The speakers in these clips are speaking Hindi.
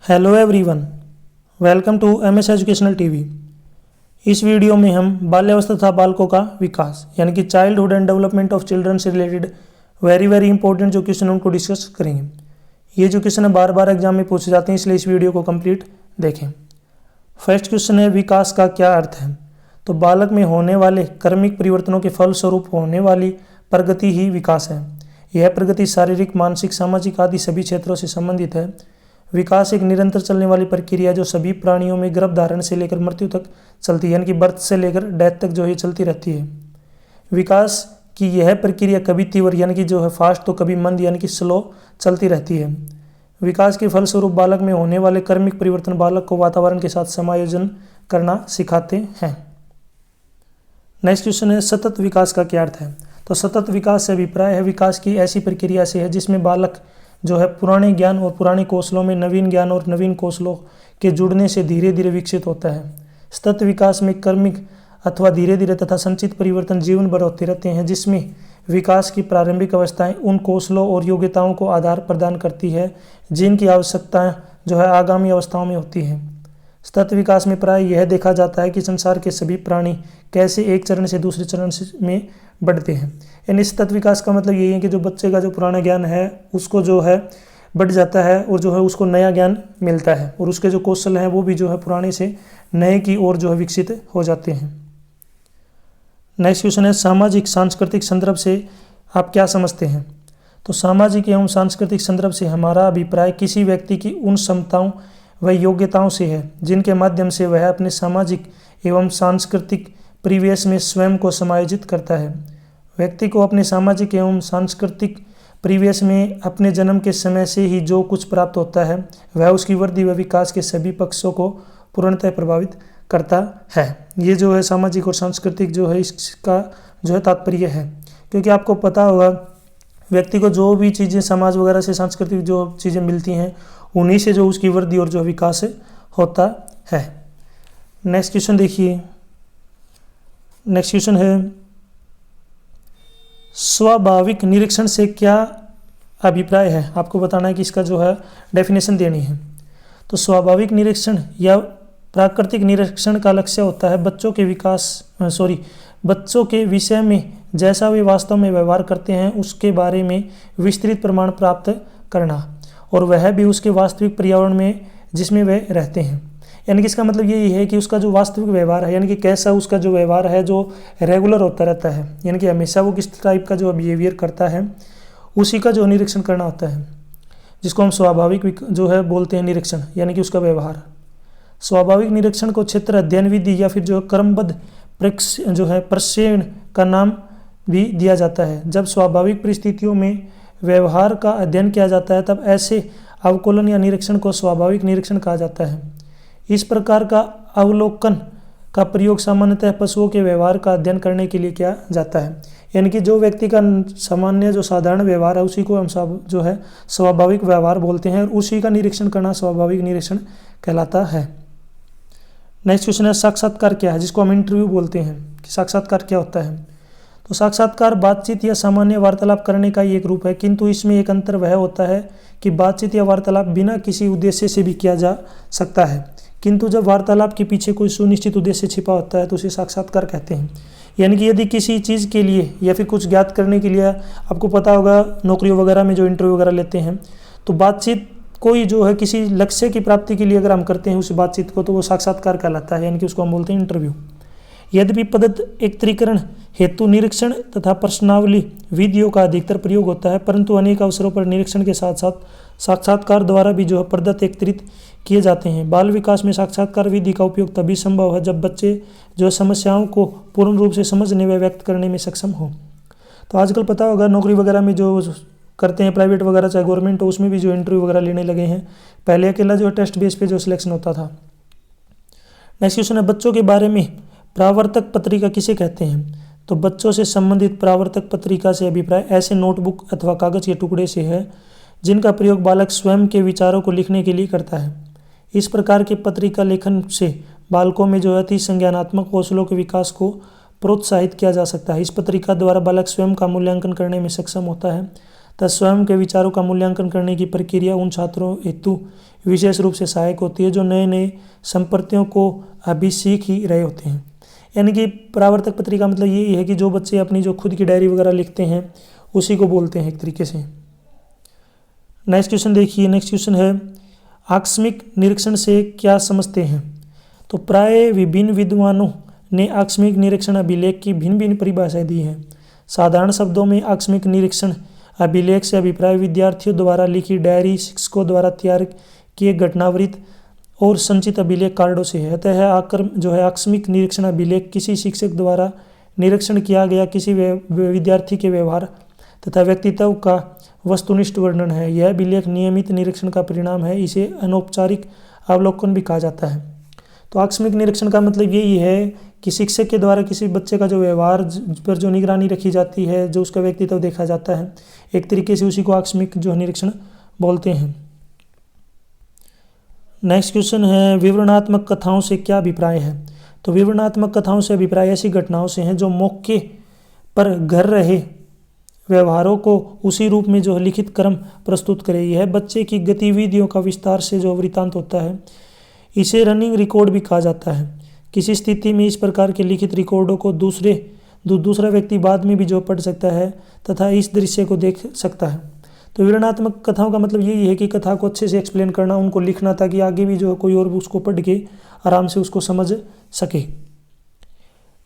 Hello everyone, welcome to MS educational TV. इस वीडियो में हम बाल्यावस्था तथा बालकों का विकास यानी कि childhood and development of children से रिलेटेड वेरी इंपॉर्टेंट जो क्वेश्चन उनको डिस्कस करेंगे। ये जो क्वेश्चन है बार बार एग्जाम में पूछे जाते हैं, इसलिए इस वीडियो को कंप्लीट देखें। फर्स्ट क्वेश्चन है, विकास का क्या अर्थ है? तो बालक में होने वाले कर्मिक परिवर्तनों के फलस्वरूप होने वाली प्रगति ही विकास है। यह प्रगति शारीरिक, मानसिक, सामाजिक आदि सभी क्षेत्रों से संबंधित है। विकास एक निरंतर चलने वाली प्रक्रिया जो सभी प्राणियों में गर्भधारण से लेकर मृत्यु तक चलती है, यानी कि बर्थ से लेकर डेथ तक जो है चलती रहती है। विकास की यह प्रक्रिया कभी तीव्र यानी कि जो है फास्ट तो कभी मंद यानी कि स्लो चलती रहती है। विकास के फलस्वरूप बालक में होने वाले कर्मिक परिवर्तन बालक को वातावरण के साथ समायोजन करना सिखाते हैं। नेक्स्ट क्वेश्चन है, सतत विकास का क्या अर्थ है? तो सतत विकास से अभिप्राय है विकास की ऐसी प्रक्रिया से है जिसमें बालक जो है पुराने ज्ञान और पुराने कौशलों में नवीन ज्ञान और नवीन कौशलों के जुड़ने से धीरे धीरे विकसित होता है। सतत विकास में कर्मिक अथवा धीरे धीरे तथा संचित परिवर्तन जीवन भर होते रहते हैं, जिसमें विकास की प्रारंभिक अवस्थाएं उन कौशलों और योग्यताओं को आधार प्रदान करती है जिनकी आवश्यकताएं जो है आगामी अवस्थाओं में होती हैं। सतत विकास में प्राय यह देखा जाता है कि संसार के सभी प्राणी कैसे एक चरण से दूसरे चरण में बढ़ते हैं। यानी सतत विकास का मतलब यही है कि जो बच्चे का जो पुराना ज्ञान है उसको जो है बढ़ जाता है और जो है उसको नया ज्ञान मिलता है, और उसके जो कौशल हैं वो भी जो है पुराने से नए की ओर जो है विकसित हो जाते हैं। नेक्स्ट क्वेश्चन है, सामाजिक सांस्कृतिक संदर्भ से आप क्या समझते हैं? तो सामाजिक एवं सांस्कृतिक संदर्भ से हमारा अभिप्राय किसी व्यक्ति की उन क्षमताओं व योग्यताओं से है जिनके माध्यम से वह अपने सामाजिक एवं सांस्कृतिक परिवेश में स्वयं को समायोजित करता है। व्यक्ति को अपने सामाजिक एवं सांस्कृतिक परिवेश में अपने जन्म के समय से ही जो कुछ प्राप्त होता है वह उसकी वृद्धि व विकास के सभी पक्षों को पूर्णतः प्रभावित करता है। ये जो है सामाजिक और सांस्कृतिक जो है इसका जो है तात्पर्य है, क्योंकि आपको पता होगा व्यक्ति को जो भी चीज़ें समाज वगैरह से सांस्कृतिक जो चीज़ें मिलती हैं उन्हीं से जो उसकी वृद्धि और जो विकास होता है। नेक्स्ट क्वेश्चन देखिए। नेक्स्ट क्वेश्चन है, स्वाभाविक निरीक्षण से क्या अभिप्राय है? आपको बताना है कि इसका जो है डेफिनेशन देनी है। तो स्वाभाविक निरीक्षण या प्राकृतिक निरीक्षण का लक्ष्य होता है बच्चों के विषय में जैसा वे वास्तव में व्यवहार करते हैं उसके बारे में विस्तृत प्रमाण प्राप्त करना, और वह भी उसके वास्तविक पर्यावरण में जिसमें वे रहते हैं। यानी कि इसका मतलब यही है कि उसका जो वास्तविक व्यवहार है, यानी कि कैसा उसका जो व्यवहार है जो रेगुलर होता रहता है, यानी कि हमेशा वो किस टाइप का जो बिहेवियर करता है उसी का जो निरीक्षण करना होता है, जिसको हम स्वाभाविक जो है बोलते हैं निरीक्षण, यानी कि उसका व्यवहार। स्वाभाविक निरीक्षण को क्षेत्र अध्ययन विधि या फिर जो क्रमबद्ध प्रक्षेपण का नाम भी दिया जाता है। जब स्वाभाविक परिस्थितियों में व्यवहार का अध्ययन किया जाता है तब ऐसे अवलोकन या निरीक्षण को स्वाभाविक निरीक्षण कहा जाता है। इस प्रकार का अवलोकन का प्रयोग सामान्यतः पशुओं के व्यवहार का अध्ययन करने के लिए किया जाता है। यानी कि जो व्यक्ति का सामान्य जो साधारण व्यवहार है उसी को हम जो है स्वाभाविक व्यवहार बोलते हैं, और उसी का निरीक्षण करना स्वाभाविक निरीक्षण कहलाता है। नेक्स्ट क्वेश्चन है, साक्षात्कार क्या है? जिसको हम इंटरव्यू बोलते हैं कि साक्षात्कार क्या होता है? तो साक्षात्कार बातचीत या सामान्य वार्तालाप करने का ही एक रूप है, किंतु इसमें एक अंतर वह होता है कि बातचीत या वार्तालाप बिना किसी उद्देश्य से भी किया जा सकता है, किंतु जब वार्तालाप के पीछे कोई सुनिश्चित उद्देश्य छिपा होता है तो उसे साक्षात्कार कहते हैं। यानी कि यदि किसी चीज़ के लिए या फिर कुछ ज्ञात करने के लिए, आपको पता होगा नौकरियों वगैरह में जो इंटरव्यू वगैरह लेते हैं तो बातचीत कोई जो है किसी लक्ष्य की प्राप्ति के लिए अगर हम करते हैं उस बातचीत को तो वो साक्षात्कार कहलाता है, यानी कि उसको हम बोलते हैं इंटरव्यू। यद्यपि पद्धति एकत्रीकरण हेतु निरीक्षण तथा प्रश्नावली विधियों का अधिकतर प्रयोग होता है, परंतु अनेक अवसरों पर निरीक्षण के साथ साथ साक्षात्कार द्वारा भी जो है पद्धति एकत्रित किए जाते हैं। बाल विकास में साक्षात्कार विधि का उपयोग तभी संभव है जब बच्चे जो समस्याओं को पूर्ण रूप से समझने व व्यक्त करने में सक्षम हो। तो आजकल पता होगा नौकरी वगैरह में जो करते हैं प्राइवेट वगैरह चाहे गवर्नमेंट हो, उसमें भी जो इंटरव्यू वगैरह लेने लगे हैं। पहले अकेला जो टेस्ट बेस पे जो सिलेक्शन होता था। नेक्स्ट क्वेश्चन है, बच्चों के बारे में परावर्तक पत्रिका किसे कहते हैं? तो बच्चों से संबंधित परावर्तक पत्रिका से अभिप्राय ऐसे नोटबुक अथवा कागज के टुकड़े से है जिनका प्रयोग बालक स्वयं के विचारों को लिखने के लिए करता है। इस प्रकार की पत्रिका लेखन से बालकों में जो अति संज्ञानात्मक कौशलों के विकास को प्रोत्साहित किया जा सकता है। इस पत्रिका द्वारा बालक स्वयं का मूल्यांकन करने में सक्षम होता है तथा स्वयं के विचारों का मूल्यांकन करने की प्रक्रिया उन छात्रों हेतु विशेष रूप से सहायक होती है जो नए नए संप्रतियों को अभी सीख ही रहे होते हैं। यानी कि परावर्तक पत्रिका मतलब ये है कि जो बच्चे अपनी जो खुद की डायरी वगैरह लिखते हैं उसी को बोलते हैं एक तरीके से। नेक्स्ट क्वेश्चन देखिए, नेक्स्ट क्वेश्चन है आकस्मिक निरीक्षण से क्या समझते हैं। तो प्राय विभिन्न विद्वानों ने आकस्मिक निरीक्षण अभिलेख की भिन्न भिन्न परिभाषाएं दी हैं। साधारण शब्दों में आकस्मिक निरीक्षण अभिलेख से अभिप्राय विद्यार्थियों द्वारा लिखी डायरी, शिक्षकों द्वारा तैयार किए घटनावृत्त और संचित अभिलेख कार्डों से है। अतः आकस्मिक निरीक्षण अभिलेख किसी शिक्षक द्वारा निरीक्षण किया गया किसी विद्यार्थी के व्यवहार तथा व्यक्तित्व का वस्तुनिष्ठ वर्णन है। यह अभिलेख नियमित निरीक्षण का परिणाम है। इसे अनौपचारिक अवलोकन भी कहा जाता है। तो आकस्मिक निरीक्षण का मतलब यही है कि शिक्षक के द्वारा किसी बच्चे का जो व्यवहार पर जो निगरानी रखी जाती है, जो उसका व्यक्तित्व देखा जाता है, एक तरीके से उसी को आकस्मिक जो निरीक्षण बोलते हैं। नेक्स्ट क्वेश्चन है विवरणात्मक कथाओं से क्या अभिप्राय है। तो विवरणात्मक कथाओं से अभिप्राय ऐसी घटनाओं से हैं जो मौके पर घट रहे व्यवहारों को उसी रूप में जो लिखित क्रम प्रस्तुत करे। यह बच्चे की गतिविधियों का विस्तार से जो वृत्तांत होता है, इसे रनिंग रिकॉर्ड भी कहा जाता है। किसी स्थिति में इस प्रकार के लिखित रिकॉर्डों को दूसरा व्यक्ति बाद में भी जो पढ़ सकता है तथा इस दृश्य को देख सकता है। तो विवरणात्मक कथाओं का मतलब यही है कि कथा को अच्छे से एक्सप्लेन करना, उनको लिखना, ताकि आगे भी जो कोई और उसको पढ़ के आराम से उसको समझ सके।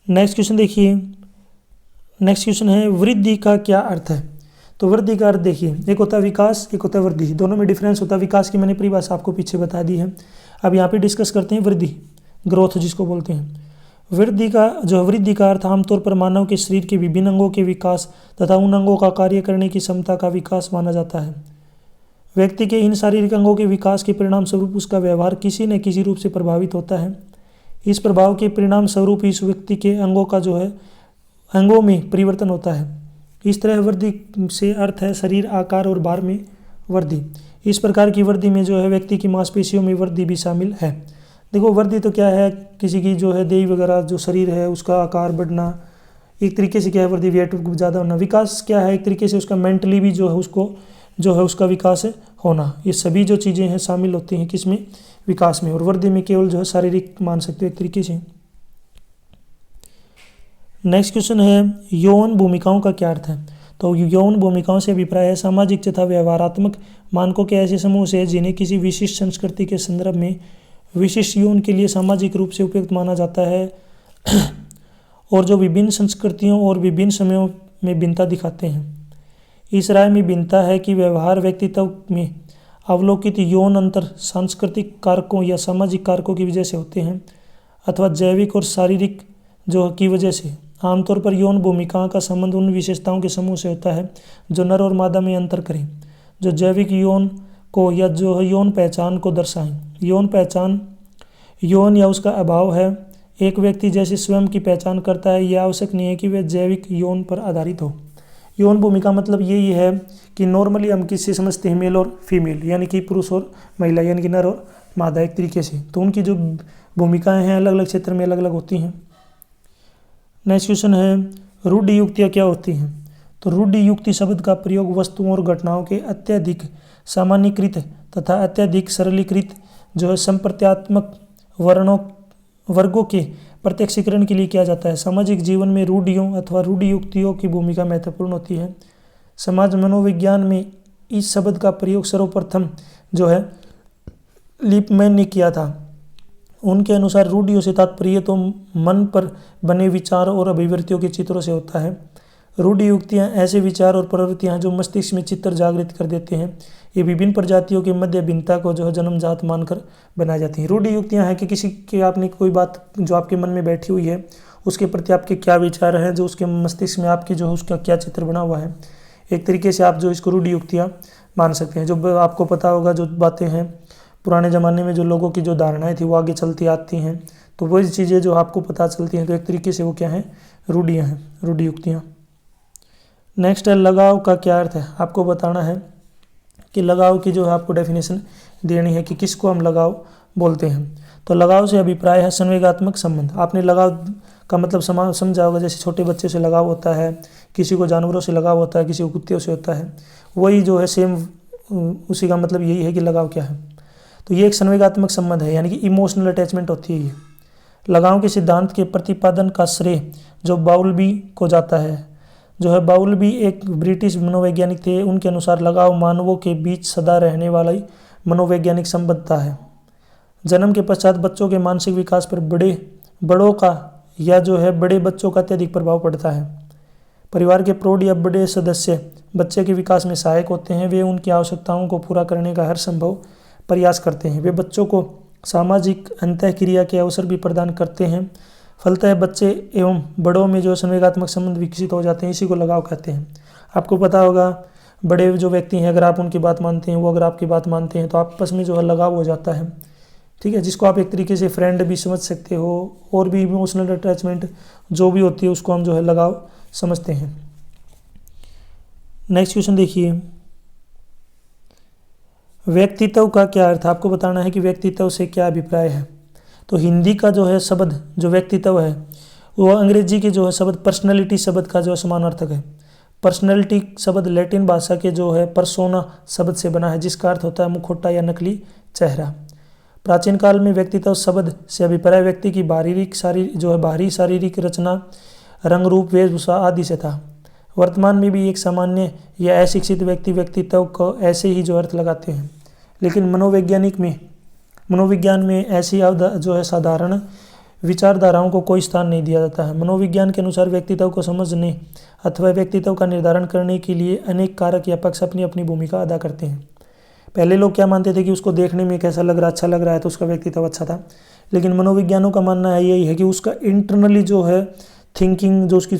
नेक्स्ट क्वेश्चन देखिए, नेक्स्ट क्वेश्चन है वृद्धि का क्या अर्थ है। तो वृद्धि का अर्थ देखिए, एक होता है विकास, एक होता है वृद्धि, दोनों में डिफरेंस होता है। विकास की मैंने परिभाषा आपको पीछे बता दी है। अब यहाँ पे डिस्कस करते हैं वृद्धि, ग्रोथ जिसको बोलते हैं। वृद्धि का अर्थ आमतौर पर मानव के शरीर के विभिन्न अंगों के विकास तथा उन अंगों का कार्य करने की क्षमता का विकास माना जाता है। व्यक्ति के इन शारीरिक अंगों के विकास के परिणाम स्वरूप उसका व्यवहार किसी न किसी रूप से प्रभावित होता है। इस प्रभाव के परिणाम स्वरूप इस व्यक्ति के अंगों में परिवर्तन होता है। इस तरह वृद्धि से अर्थ है शरीर आकार और भार में वृद्धि। इस प्रकार की वृद्धि में जो है व्यक्ति की मांसपेशियों में वृद्धि भी शामिल है। देखो वृद्धि तो क्या है, किसी की जो है देह वगैरह जो शरीर है उसका आकार बढ़ना, एक तरीके से क्या है वृद्धि, वेट ज़्यादा होना। विकास क्या है, एक तरीके से उसका मेंटली भी जो है उसका विकास होना। ये सभी जो चीज़ें हैं शामिल होती हैं किसमें, विकास में। और वृद्धि में केवल जो है शारीरिक मान सकते हो एक तरीके से। नेक्स्ट क्वेश्चन है यौन भूमिकाओं का क्या अर्थ है। तो यौन भूमिकाओं से अभिप्राय है सामाजिक तथा व्यवहारात्मक मानकों के ऐसे समूह से जिन्हें किसी विशिष्ट संस्कृति के संदर्भ में विशिष्ट यौन के लिए सामाजिक रूप से उपयुक्त माना जाता है और जो विभिन्न संस्कृतियों और विभिन्न समयों में भिन्नता दिखाते हैं। इस राय में भिन्नता है कि व्यवहार व्यक्तित्व में अवलोकित यौन अंतर सांस्कृतिक कारकों या सामाजिक कारकों की वजह से होते हैं अथवा जैविक और शारीरिक जो की वजह से। आमतौर पर यौन भूमिकाओं का संबंध उन विशेषताओं के समूह से होता है जो नर और मादा में अंतर करें, जो जैविक यौन को या जो यौन पहचान को दर्शाएं। यौन पहचान यौन या उसका अभाव है। एक व्यक्ति जैसे स्वयं की पहचान करता है, यह आवश्यक नहीं है कि वह जैविक यौन पर आधारित हो। यौन भूमिका मतलब यही है कि नॉर्मली हम किससे समझते हैं, मेल और फीमेल, यानी कि पुरुष और महिला, यानी कि नर और मादा एक तरीके से। तो उनकी जो भूमिकाएं हैं अलग अलग क्षेत्र में अलग अलग होती हैं। नेक्स्ट क्वेश्चन है रूढ़ि युक्तियाँ क्या होती हैं। तो रूढ़ि युक्ति शब्द का प्रयोग वस्तुओं और घटनाओं के अत्यधिक सामान्यीकृत तथा अत्यधिक सरलीकृत जो है संप्रत्यात्मक वर्गों के प्रत्यक्षीकरण के लिए किया जाता है। सामाजिक जीवन में रूढ़ियों अथवा रूढ़ि युक्तियों की भूमिका महत्वपूर्ण होती है। समाज मनोविज्ञान में इस शब्द का प्रयोग सर्वप्रथम जो है लिपमैन ने किया था। उनके अनुसार रूढ़ियों से तात्पर्य तो मन पर बने विचार और अभिव्यक्तियों के चित्रों से होता है। रूढ़ि युक्तियाँ ऐसे विचार और प्रवृत्तियाँ जो मस्तिष्क में चित्र जागृत कर देते हैं। ये विभिन्न प्रजातियों के मध्य भिन्नता को जो है जन्मजात मानकर बनाई जाती हैं। रूढ़ि युक्तियाँ हैं कि किसी के आपने कोई बात जो आपके मन में बैठी हुई है उसके प्रति आपके क्या विचार हैं, जो उसके मस्तिष्क में आपके जो है उसका क्या चित्र बना हुआ है। एक तरीके से आप जो इसको रूढ़ि युक्तियाँ मान सकते हैं। जो आपको पता होगा जो बातें हैं पुराने ज़माने में जो लोगों की जो धारणाएं थी वो आगे चलती आती हैं, तो वही चीज़ें जो आपको पता चलती हैं, तो एक तरीके से वो क्या हैं, रूढ़ियाँ हैं, रूढ़ि युक्तियाँ। नेक्स्ट है लगाव का क्या अर्थ है। आपको बताना है कि लगाव की जो है आपको डेफिनेशन देनी है कि किसको हम लगाव बोलते हैं। तो लगाव से अभिप्राय है संवेगात्मक संबंध। आपने लगाव का मतलब समझा होगा, जैसे छोटे बच्चे से लगाव होता है, किसी को जानवरों से लगाव होता है, किसी को कुत्ते से होता है, वही जो है सेम उसी का मतलब यही है कि लगाव क्या है। तो ये एक संवेगात्मक संबंध है, यानी कि इमोशनल अटैचमेंट होती है। ये लगाव के सिद्धांत के प्रतिपादन का श्रेय जो बाउलबी को जाता है। जो है बाउलबी एक ब्रिटिश मनोवैज्ञानिक थे। उनके अनुसार लगाव मानवों के बीच सदा रहने वाली मनोवैज्ञानिक संबद्धता है। जन्म के पश्चात बच्चों के मानसिक विकास पर बड़ों का या जो है बड़े बच्चों का अत्यधिक प्रभाव पड़ता है। परिवार के प्रौढ़ या बड़े सदस्य बच्चे के विकास में सहायक होते हैं। वे उनकी आवश्यकताओं को पूरा करने का हर संभव प्रयास करते हैं। वे बच्चों को सामाजिक अंतःक्रिया के अवसर भी प्रदान करते हैं। फलतः बच्चे एवं बड़ों में जो संवेगात्मक संबंध विकसित हो जाते हैं, इसी को लगाव कहते हैं। आपको पता होगा, बड़े जो व्यक्ति हैं, अगर आप उनकी बात मानते हैं, वो अगर आपकी बात मानते हैं, तो आपस में जो है लगाव हो जाता है। ठीक है, जिसको आप एक तरीके से फ्रेंड भी समझ सकते हो, और भी इमोशनल अटैचमेंट जो भी होती है उसको हम जो है लगाव समझते हैं। नेक्स्ट क्वेश्चन देखिए, व्यक्तित्व का क्या अर्थ? आपको बताना है कि व्यक्तित्व से क्या अभिप्राय है। तो हिंदी का जो है शब्द जो व्यक्तित्व है, वो अंग्रेजी के जो है शब्द पर्सनैलिटी शब्द का जो है समानार्थक है। पर्सनैलिटी शब्द लैटिन भाषा के जो है पर्सोना शब्द से बना है, जिसका अर्थ होता है मुखौटा या नकली चेहरा। प्राचीन काल में व्यक्तित्व शब्द से अभिप्राय व्यक्ति की बाहरी शारीरिक रचना, रंग, रूप, वेशभूषा आदि से था। वर्तमान में भी एक सामान्य या अशिक्षित व्यक्ति व्यक्तित्व को ऐसे ही जो अर्थ लगाते हैं, लेकिन मनोविज्ञान में ऐसी जो है साधारण विचारधाराओं को कोई स्थान नहीं दिया जाता है। मनोविज्ञान के अनुसार व्यक्तित्व को समझने अथवा व्यक्तित्व का निर्धारण करने के लिए अनेक कारक या पक्ष अपनी अपनी भूमिका अदा करते हैं। पहले लोग क्या मानते थे कि उसको देखने में कैसा लग रहा, अच्छा लग रहा है तो उसका व्यक्तित्व अच्छा था, लेकिन मनोविज्ञानों का मानना है यही है कि उसका इंटरनली जो है थिंकिंग, जो उसकी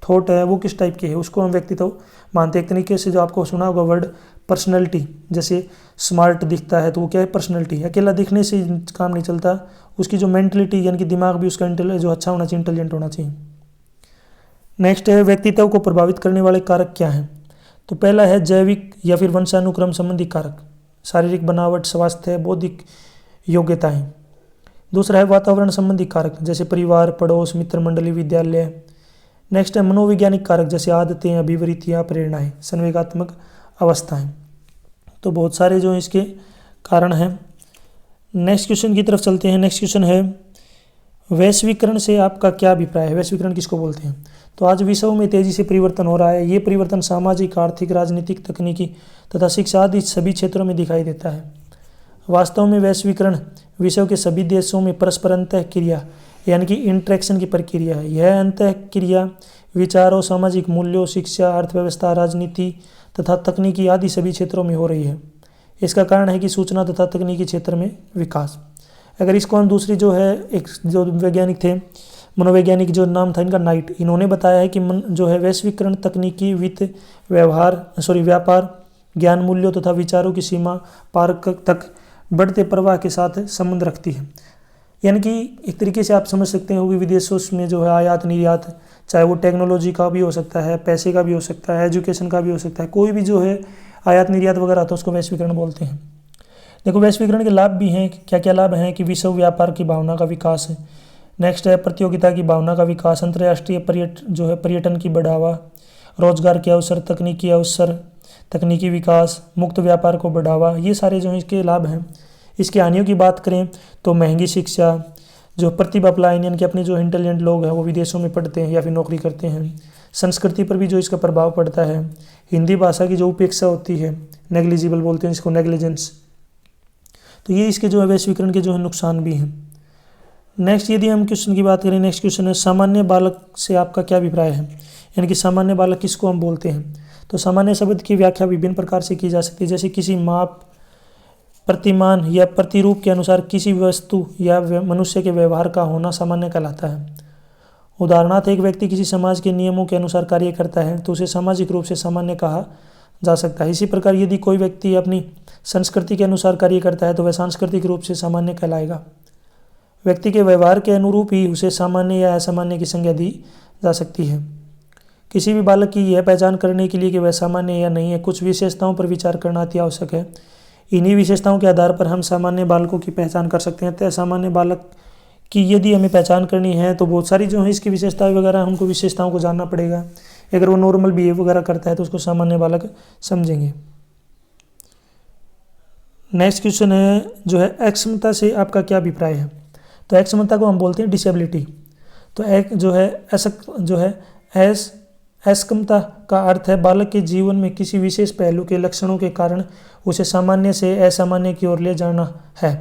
थॉट है वो किस टाइप की है, उसको हम व्यक्तित्व मानते हैं। एक तरीके से जो आपको सुना होगा वर्ड पर्सनैलिटी, जैसे स्मार्ट दिखता है तो वो क्या है, पर्सनैलिटी। अकेला दिखने से काम नहीं चलता, उसकी जो मेंटलिटी यानी कि दिमाग भी उसका जो अच्छा होना चाहिए, इंटेलिजेंट होना चाहिए। नेक्स्ट है, व्यक्तित्व को प्रभावित करने वाले कारक क्या हैं। तो पहला है जैविक या फिर वंशानुक्रम संबंधी कारक, शारीरिक बनावट, स्वास्थ्य, बौद्धिक योग्यताएं। दूसरा है वातावरण संबंधी कारक, जैसे परिवार, पड़ोस, मित्र मंडली, विद्यालय। नेक्स्ट है मनोवैज्ञानिक कारक, जैसे आदतें, अभिवृत्तियाँ, प्रेरणाएं, संवेगात्मक अवस्थाएं। तो बहुत सारे जो इसके कारण हैं। नेक्स्ट क्वेश्चन की तरफ चलते हैं। नेक्स्ट क्वेश्चन है, वैश्वीकरण से आपका क्या अभिप्राय है। वैश्वीकरण किसको बोलते हैं? तो आज विश्व में तेजी से परिवर्तन हो रहा है। ये परिवर्तन सामाजिक, आर्थिक, राजनीतिक, तकनीकी तथा शिक्षा आदि सभी क्षेत्रों में दिखाई देता है। वास्तव में वैश्वीकरण विश्व के सभी देशों में परस्पर अंतःक्रिया यानी कि इंटरेक्शन की प्रक्रिया है। यह अंतःक्रिया विचारों, सामाजिक मूल्यों, शिक्षा, अर्थव्यवस्था, राजनीति तथा तकनीकी आदि सभी क्षेत्रों में हो रही है। इसका कारण है कि सूचना तथा तकनीकी क्षेत्र में विकास। अगर इसको हम दूसरी जो है, एक जो वैज्ञानिक थे, मनोवैज्ञानिक, जो नाम था इनका नाइट, इन्होंने बताया है कि जो है वैश्वीकरण तकनीकी, वित्त, व्यापार, ज्ञान, मूल्यों तथा विचारों की सीमा पार तक बढ़ते प्रवाह के साथ संबंध रखती है। यानी कि एक तरीके से आप समझ सकते हो कि विदेशों में जो है आयात निर्यात, चाहे वो टेक्नोलॉजी का भी हो सकता है, पैसे का भी हो सकता है, एजुकेशन का भी हो सकता है, कोई भी जो है आयात निर्यात वगैरह आता है उसको वैश्वीकरण बोलते हैं। देखो वैश्वीकरण के लाभ भी हैं। क्या क्या लाभ हैं कि विश्व व्यापार की भावना का विकास है। नेक्स्ट है प्रतियोगिता की भावना का विकास, अंतर्राष्ट्रीय पर्यटन की बढ़ावा, रोजगार के अवसर, तकनीकी विकास, मुक्त व्यापार को बढ़ावा। ये सारे जो हैं इसके लाभ हैं। इसकी हानियों की बात करें तो महंगी शिक्षा, जो प्रतिभा पलायन यानी कि अपने जो इंटेलिजेंट लोग हैं वो विदेशों में पढ़ते हैं या फिर नौकरी करते हैं। संस्कृति पर भी जो इसका प्रभाव पड़ता है। हिंदी भाषा की जो उपेक्षा होती है, नेग्लिजिबल बोलते हैं इसको, नेग्लिजेंस। तो ये इसके जो है वैश्वीकरण के जो है नुकसान भी हैं। नेक्स्ट यदि हम क्वेश्चन की बात करें, नेक्स्ट क्वेश्चन है सामान्य बालक से आपका क्या अभिप्राय है। यानी कि सामान्य बालक किसको हम बोलते हैं। तो सामान्य शब्द की व्याख्या विभिन्न प्रकार से की जा सकती है, जैसे किसी माप, प्रतिमान या प्रतिरूप के अनुसार किसी वस्तु या मनुष्य के व्यवहार का होना सामान्य कहलाता है। उदाहरणार्थ एक व्यक्ति किसी समाज के नियमों के अनुसार कार्य करता है तो उसे सामाजिक रूप से सामान्य कहा जा सकता है। इसी प्रकार यदि कोई व्यक्ति अपनी संस्कृति के अनुसार कार्य करता है तो वह सांस्कृतिक रूप से सामान्य कहलाएगा। व्यक्ति के व्यवहार के अनुरूप ही उसे सामान्य या असामान्य की संज्ञा दी जा सकती है। किसी भी बालक की यह पहचान करने के लिए कि वह सामान्य या नहीं है, कुछ विशेषताओं पर विचार करना अति आवश्यक है। इन्हीं विशेषताओं के आधार पर हम सामान्य बालकों की पहचान कर सकते हैं। तो सामान्य बालक की यदि हमें पहचान करनी है तो बहुत सारी जो है इसकी विशेषताएं वगैरह, हमको विशेषताओं को जानना पड़ेगा। अगर वो नॉर्मल बिहेव वगैरह करता है तो उसको सामान्य बालक समझेंगे। नेक्स्ट क्वेश्चन है जो है अक्षमता से आपका क्या अभिप्राय है। तो अक्षमता को हम बोलते हैं डिसेबिलिटी। तो एक जो है अक्षमता का अर्थ है बालक के जीवन में किसी विशेष पहलू के लक्षणों के कारण उसे सामान्य से असामान्य की ओर ले जाना है।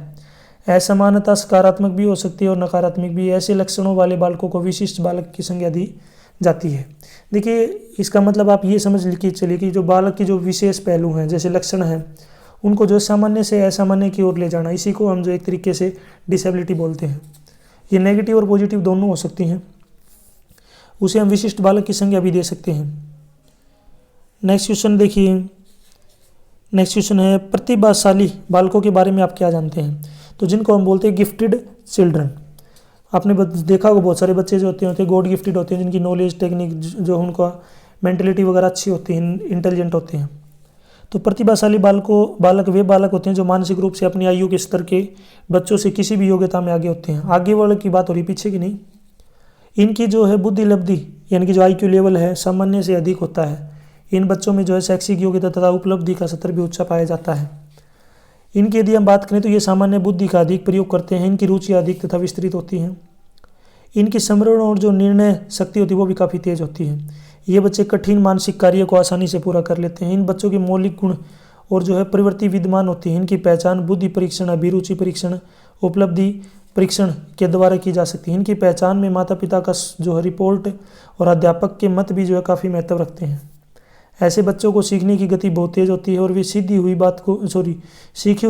असमानता सकारात्मक भी हो सकती है और नकारात्मक भी। ऐसे लक्षणों वाले बालकों को विशिष्ट बालक की संज्ञा दी जाती है। देखिए इसका मतलब आप ये समझ के चलिए कि जो बालक की जो विशेष पहलू हैं जैसे लक्षण हैं उनको जो सामान्य से असामान्य की ओर ले जाना, इसी को हम जो एक तरीके से डिसेबिलिटी बोलते हैं। ये नेगेटिव और पॉजिटिव दोनों हो सकती हैं। उसे हम विशिष्ट बालक की संज्ञा भी दे सकते हैं। नेक्स्ट क्वेश्चन देखिए। नेक्स्ट क्वेश्चन है प्रतिभाशाली बालकों के बारे में आप क्या जानते हैं। तो जिनको हम बोलते हैं गिफ्टेड चिल्ड्रन। आपने देखा होगा बहुत सारे बच्चे जो होते हैं गॉड गिफ्टेड होते हैं, जिनकी नॉलेज टेक्निक जो उनका मेंटलिटी वगैरह अच्छी होती है, इंटेलिजेंट होते हैं। तो प्रतिभाशाली बालक वे बालक होते हैं जो मानसिक रूप से अपनी आयु के स्तर के बच्चों से किसी भी योग्यता में आगे होते हैं। आगे वाले की बात हो रही, पीछे की नहीं। इनकी जो है बुद्धि लब्धि यानी कि जो IQ लेवल है सामान्य से अधिक होता है। इन बच्चों में जो है शैक्षिक योग्यता तथा उपलब्धि का स्तर भी ऊंचा पाया जाता है। इनकी यदि हम बात करें तो ये सामान्य बुद्धि का अधिक प्रयोग करते हैं। इनकी रुचियाँ अधिक तथा विस्तृत होती हैं। इनकी स्मरण और जो निर्णय शक्ति होती है वो भी काफ़ी तेज होती है। ये बच्चे कठिन मानसिक कार्य को आसानी से पूरा कर लेते हैं। इन बच्चों के मौलिक गुण और जो है प्रवृत्ति विद्यमान होती है। इनकी पहचान बुद्धि परीक्षण, अभिरुचि परीक्षण, उपलब्धि परीक्षण के द्वारा की जा सकती है। इनकी पहचान में माता पिता का जो है रिपोर्ट और अध्यापक के मत भी जो है काफ़ी महत्व रखते हैं। ऐसे बच्चों को सीखने की गति बहुत तेज होती है और वे सीखी हुई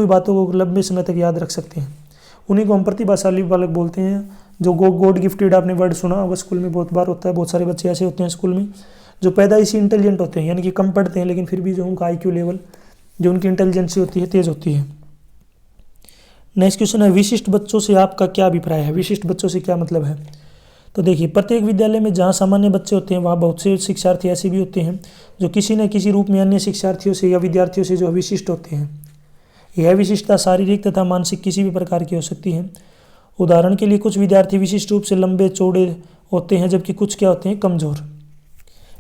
बातों को लंबे समय तक याद रख सकते हैं। उन्हीं को हम प्रतिभाशाली बालक बोलते हैं। जो गॉड गिफ्टेड आपने वर्ड सुना होगा, स्कूल में बहुत बार होता है। बहुत सारे बच्चे ऐसे होते हैं स्कूल में जो पैदाइशी इंटेलिजेंट होते हैं, यानी कि कम पढ़ते हैं लेकिन फिर भी जो उनका IQ लेवल, जो उनकी इंटेलिजेंसी होती है, तेज होती है। नेक्स्ट क्वेश्चन है विशिष्ट बच्चों से आपका क्या अभिप्राय है। विशिष्ट बच्चों से क्या मतलब है। तो देखिए प्रत्येक विद्यालय में जहाँ सामान्य बच्चे होते हैं वहाँ बहुत से शिक्षार्थी ऐसे भी होते हैं जो किसी न किसी रूप में अन्य शिक्षार्थियों से या विद्यार्थियों से जो विशिष्ट होते हैं। यह विशिष्टता शारीरिक तथा मानसिक किसी भी प्रकार की हो सकती है। उदाहरण के लिए कुछ विद्यार्थी विशिष्ट रूप से लंबे चौड़े होते हैं जबकि कुछ क्या होते हैं कमज़ोर।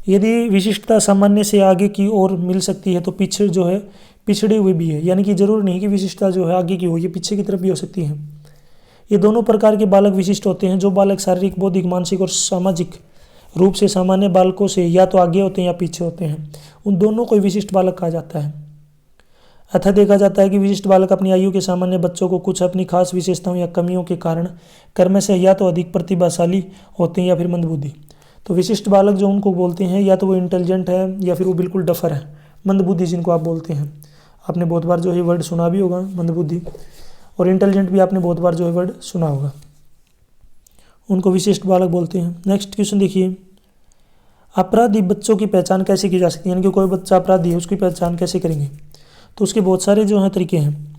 यदि विशिष्टता सामान्य से आगे की ओर मिल सकती है तो पीछे जो है पिछड़े हुए भी है, यानी कि जरूर नहीं कि विशिष्टता जो है आगे की हो, ये पीछे की तरफ भी हो सकती है। ये दोनों प्रकार के बालक विशिष्ट होते हैं। जो बालक शारीरिक, बौद्धिक, मानसिक और सामाजिक रूप से सामान्य बालकों से या तो आगे होते हैं या पीछे होते हैं, उन दोनों को विशिष्ट बालक कहा जाता है। अतः देखा जाता है कि विशिष्ट बालक अपनी आयु के सामान्य बच्चों को कुछ अपनी खास विशेषताओं या कमियों के कारण कर्म से या तो अधिक प्रतिभाशाली होते हैं या फिर मंदबुद्धि। तो विशिष्ट बालक जो उनको बोलते हैं या तो वो इंटेलिजेंट है या फिर वो बिल्कुल डफर है, मंदबुद्धि जिनको आप बोलते हैं। आपने बहुत बार जो है वर्ड सुना भी होगा मंदबुद्धि, और इंटेलिजेंट भी आपने बहुत बार जो है वर्ड सुना होगा। उनको विशिष्ट बालक बोलते हैं। नेक्स्ट क्वेश्चन देखिए। अपराधी बच्चों की पहचान कैसे की जा सकती है, यानी कि कोई बच्चा अपराधी है उसकी पहचान कैसे करेंगे। तो उसके बहुत सारे जो हैं तरीके हैं।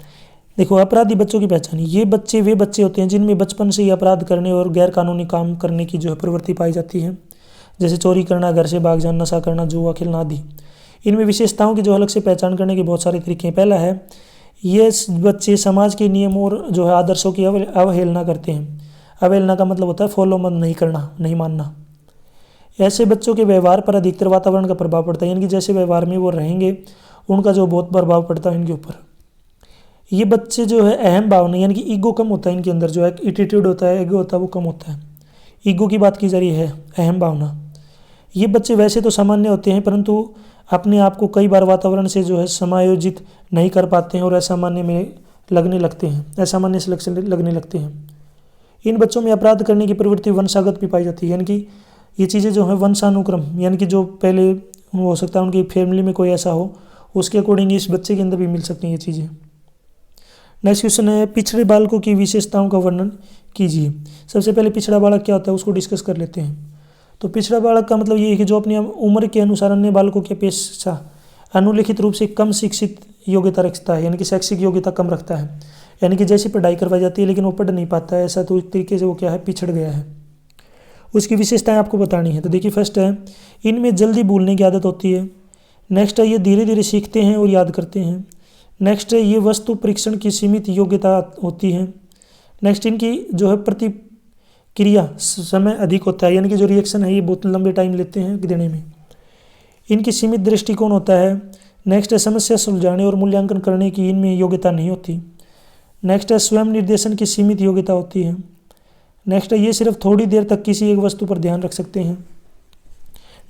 देखो अपराधी बच्चों की पहचान, ये बच्चे वे बच्चे होते हैं जिनमें बचपन से ही अपराध करने और गैर कानूनी काम करने की जो है प्रवृत्ति पाई जाती है, जैसे चोरी करना, घर से भाग जाना, नशा करना, जुआ खेलना आदि। इनमें विशेषताओं की जो अलग से पहचान करने के बहुत सारे तरीके हैं। पहला है ये बच्चे समाज के नियम और जो है आदर्शों की अवहेलना करते हैं। अवहेलना का मतलब होता है फॉलो मत नहीं करना, नहीं मानना। ऐसे बच्चों के व्यवहार पर अधिकतर वातावरण का प्रभाव पड़ता है, यानी कि जैसे व्यवहार में वो रहेंगे उनका जो बहुत प्रभाव पड़ता है इनके ऊपर। ये बच्चे जो है अहम भावना यानी कि ईगो कम होता है इनके अंदर, जो है एटीट्यूड होता है, ईगो होता है वो कम होता है। ईगो की बात की जा रही है, अहम भावना। ये बच्चे वैसे तो सामान्य होते हैं परंतु अपने आप को कई बार वातावरण से जो है समायोजित नहीं कर पाते हैं और असामान्य में लगने लगते हैं, असामान्य से लगने लगते हैं। इन बच्चों में अपराध करने की प्रवृत्ति वंशागत भी पाई जाती है, यानी कि ये चीज़ें जो है वंशानुक्रम, यानी कि जो पहले हो सकता है उनकी फैमिली में कोई ऐसा हो उसके अकॉर्डिंग इस बच्चे के अंदर भी मिल सकती हैं ये चीज़ें। नेक्स्ट क्वेश्चन है पिछड़े बालकों की विशेषताओं का वर्णन कीजिए। सबसे पहले पिछड़ा बालक क्या होता है उसको डिस्कस कर लेते हैं। तो पिछड़ा बालक का मतलब ये है कि जो अपनी उम्र के अनुसार अन्य बालकों की अपेक्षा अनुलिखित रूप से कम शिक्षित योग्यता रखता है, यानी कि शैक्षिक योग्यता कम रखता है। यानी कि जैसी पढ़ाई करवाई जाती है लेकिन वो पढ़ नहीं पाता है, ऐसा तो एक तरीके से वो क्या है पिछड़ गया है। उसकी विशेषताएं आपको बतानी है। तो देखिए फर्स्ट है इनमें जल्दी भूलने की आदत होती है। नेक्स्ट है ये धीरे धीरे सीखते हैं और याद करते हैं। नेक्स्ट है ये वस्तु परीक्षण की सीमित योग्यता होती है। नेक्स्ट इनकी जो है प्रतिक्रिया समय अधिक होता है, यानी कि जो रिएक्शन है ये बहुत लंबे टाइम लेते हैं देने में। इनकी सीमित दृष्टिकोण होता है। नेक्स्ट है समस्या सुलझाने और मूल्यांकन करने की इनमें योग्यता नहीं होती। नेक्स्ट है स्वयं निर्देशन की सीमित योग्यता होती है। नेक्स्ट है ये सिर्फ थोड़ी देर तक किसी एक वस्तु पर ध्यान रख सकते हैं।